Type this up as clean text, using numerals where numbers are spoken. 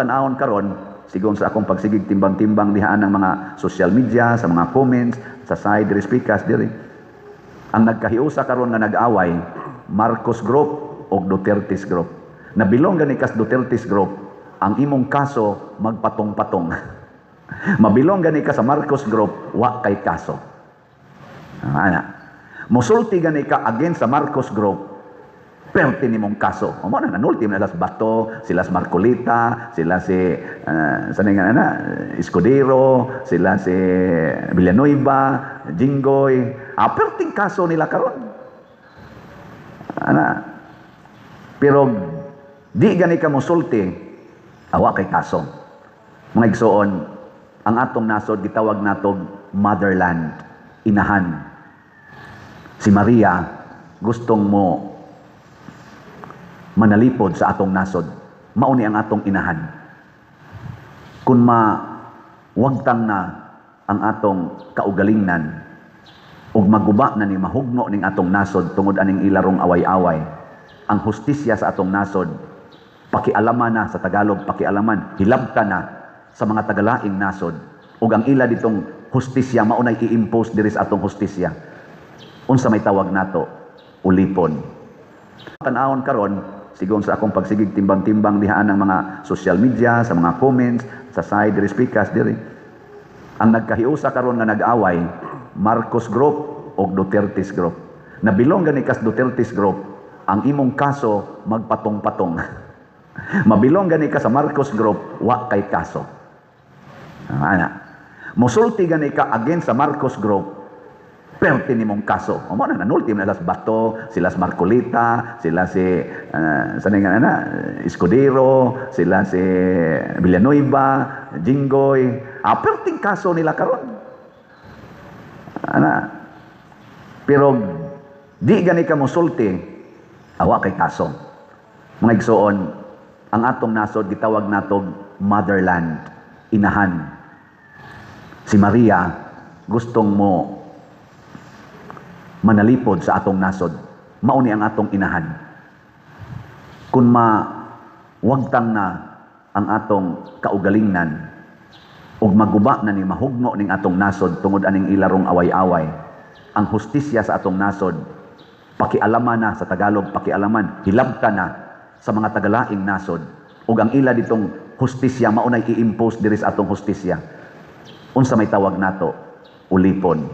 Tanawon karon sigon sa akong pagsigig timbang-timbang dihaan ng mga social media, sa mga comments, sa side speakers diri. Ang nagkahiusa karon nga nag-away, Marcos Group o Duterte's Group. Nabilong gani kas Duterte's Group, ang imong kaso magpatong-patong. Mabilong gani ka sa Marcos Group, wa kay kaso. Ana. Musulti gani ka against sa Marcos Group, perte ni mong kaso. O mo na nanulti na sila Bato, sila si Marcolita, sila si Escudero, sila si Villanueva, Jinggoy. Perting kaso nila karon. Ana. Pero di gani ka musulti, awa kay kaso. Mga igsoon, ang atong nasod gitawag natog motherland, inahan. Si Maria gustong mo manalipod sa atong nasod. Mauni ang atong inahan. Kung wagtang na ang atong kaugalingnan ug maguba na ni mahugno ning atong nasod tungod aning ilarong away-away, ang hustisya sa atong nasod pakialaman na sa Tagalog, pakialaman, hilabta na sa mga tagalaing nasod ug ang ila ditong hustisya maunay i-impose diri sa atong hustisya. Unsa may tawag nato, ulipon. Tanawon karon sigon sa akong pagsigig timbang-timbang dihaan ng mga social media, sa mga comments, sa side speakers diri. Ang nagkahiusa karon nga nag-away, Marcos Group o Duterte's Group. Nabilong gani kas Duterte's Group, ang imong kaso magpatong-patong. Mabilong gani ka sa Marcos Group, wa kay kaso. Ana. Musulti gani ka against sa Marcos Group, perte ni mong kaso. O mo na nanulti na sila si Bato, sila si Marcolita, sila si Escudero, sila si Villanueva, Jinggoy. Perting kaso nila karon. Ana. Pero di gani ka musulti, awa kay kaso. Mga igsoon, ang atong nasod gitawag natog motherland, inahan. Si Maria gustong mo manalipod sa atong nasod. Mauni ang atong inahan. Kung wagtang na ang atong kaugalingnan ug maguba na ni mahugno ning atong nasod tungod aning ilarong away-away, ang hustisya sa atong nasod pakialaman na sa Tagalog, pakialaman, hilabta na sa mga tagalaing nasod ug ang ila ditong hustisya maunay i-impose diri sa atong hustisya. Unsa may tawag nato, ulipon.